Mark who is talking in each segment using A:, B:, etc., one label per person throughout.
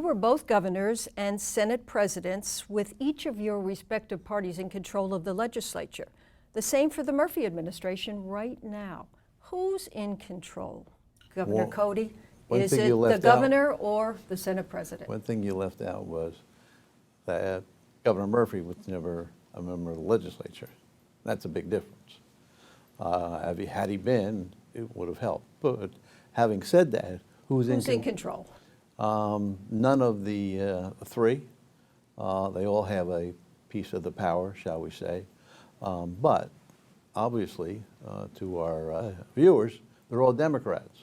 A: were both governors and Senate presidents with each of your respective parties in control of the legislature. The same for the Murphy administration right now. Who's in control? Governor Cody? Is it the governor or the Senate president?
B: One thing you left out was that Governor Murphy was never a member of the legislature. That's a big difference. Had he been, it would have helped. But having said that, who's in
A: control?
B: None of the three. They all have a piece of the power, shall we say. But obviously, to our viewers, they're all Democrats.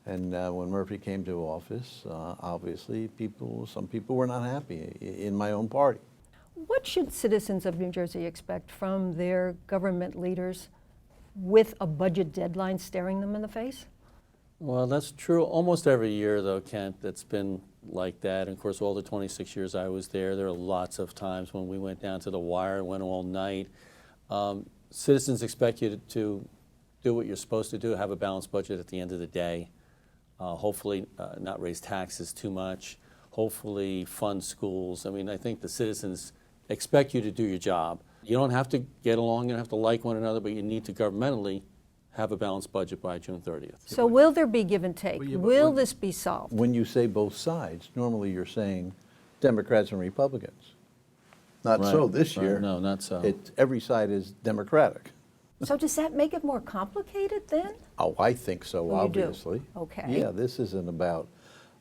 B: And when Murphy came to office, obviously some people were not happy in my own party.
A: What should citizens of New Jersey expect from their government leaders with a budget deadline staring them in the face?
C: Well, that's true almost every year, though, Kent, that's been like that. And of course, all the 26 years I was there are lots of times when we went down to the wire and went all night. Citizens expect you to do what you're supposed to do, have a balanced budget at the end of the day, hopefully not raise taxes too much, hopefully fund schools. I mean, I think the citizens expect you to do your job. You don't have to get along, you don't have to like one another, but you need to governmentally have a balanced budget by June 30th.
A: So will there be give and take? Will this be solved?
B: When you say both sides, normally you're saying Democrats and Republicans. Not
C: Right,
B: so this
C: right.
B: year.
C: No, not so.
B: Every side is Democratic.
A: So does that make it more complicated then?
B: Oh, I think so,
A: Oh, you do?
B: obviously.
A: Okay.
B: Yeah, this isn't about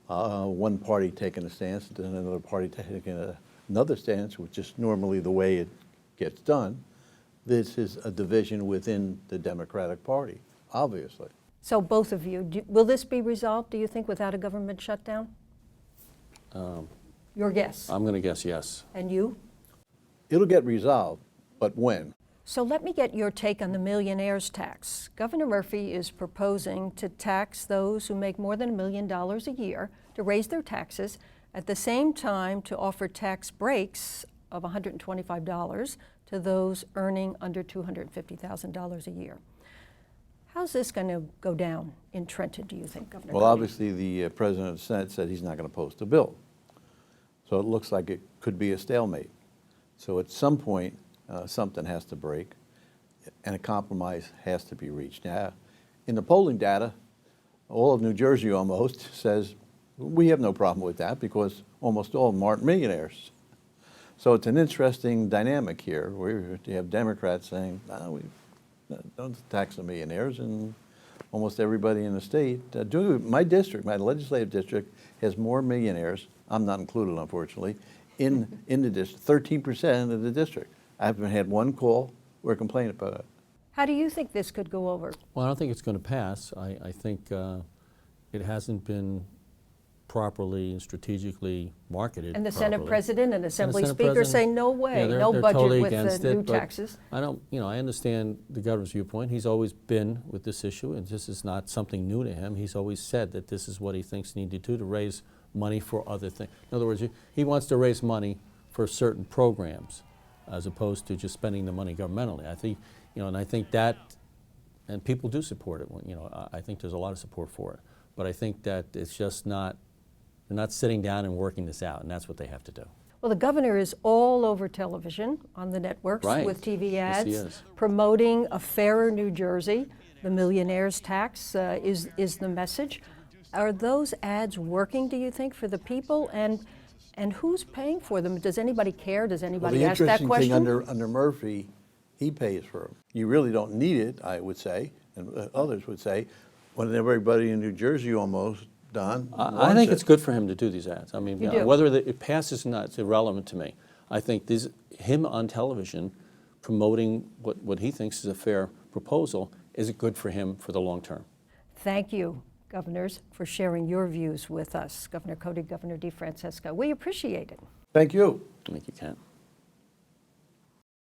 B: one party taking a stance and then another party taking another stance, which is normally the way it gets done. This is a division within the Democratic Party, obviously.
A: So both of you, will this be resolved, do you think, without a government shutdown? Your guess?
C: I'm going to guess yes.
A: And you?
B: It'll get resolved, but when?
A: So let me get your take on the millionaire's tax. Governor Murphy is proposing to tax those who make more than $1 million a year, to raise their taxes, at the same time to offer tax breaks of $125 to those earning under $250,000 a year. How's this going to go down in Trenton, do you think, Governor
B: Well,
A: Cody?
B: obviously, the President of the Senate said he's not going to post a bill. So it looks like it could be a stalemate. So at some point, something has to break, and a compromise has to be reached. Now, in the polling data, all of New Jersey almost says, we have no problem with that because almost all of them aren't millionaires. So it's an interesting dynamic here where you have Democrats saying, no, we don't tax the millionaires, and almost everybody in the state. My district, my legislative district, has more millionaires, I'm not included unfortunately, in the district, 13% of the district. I haven't had one call or complaint about it.
A: How do you think this could go over?
C: Well, I don't think it's going to pass. I think it hasn't been properly and strategically marketed.
A: And the
C: properly.
A: Senate President and Assembly
C: Senate
A: Speaker say
C: President,
A: no way,
C: yeah,
A: no
C: they're
A: budget
C: totally
A: with
C: against
A: the new
C: it, but
A: taxes.
C: I don't, I understand the governor's viewpoint. He's always been with this issue, and this is not something new to him. He's always said that this is what he thinks needed to do to raise money for other things. In other words, he wants to raise money for certain programs, as opposed to just spending the money governmentally. I think, and I think that, and people do support it. I think there's a lot of support for it. But I think that it's just not. They're not sitting down and working this out, and that's what they have to do.
A: Well, the governor is all over television, on the networks,
C: Right.
A: with TV ads,
C: Yes, he is.
A: promoting a fairer New Jersey. The millionaire's tax is the message. Are those ads working, do you think, for the people? And who's paying for them? Does anybody care? Does anybody ask that question?
B: The interesting thing under Murphy, he pays for them. You really don't need it, I would say, and others would say, when everybody in New Jersey almost, Don,
C: I think it's good for him to do these ads. I mean,
A: You do?
C: whether it passes or not, it's irrelevant to me. I think him on television promoting what he thinks is a fair proposal is good for him for the long term.
A: Thank you, governors, for sharing your views with us. Governor Cody, Governor DeFrancesco. We appreciate it.
B: Thank you.
C: Thank you, Kent.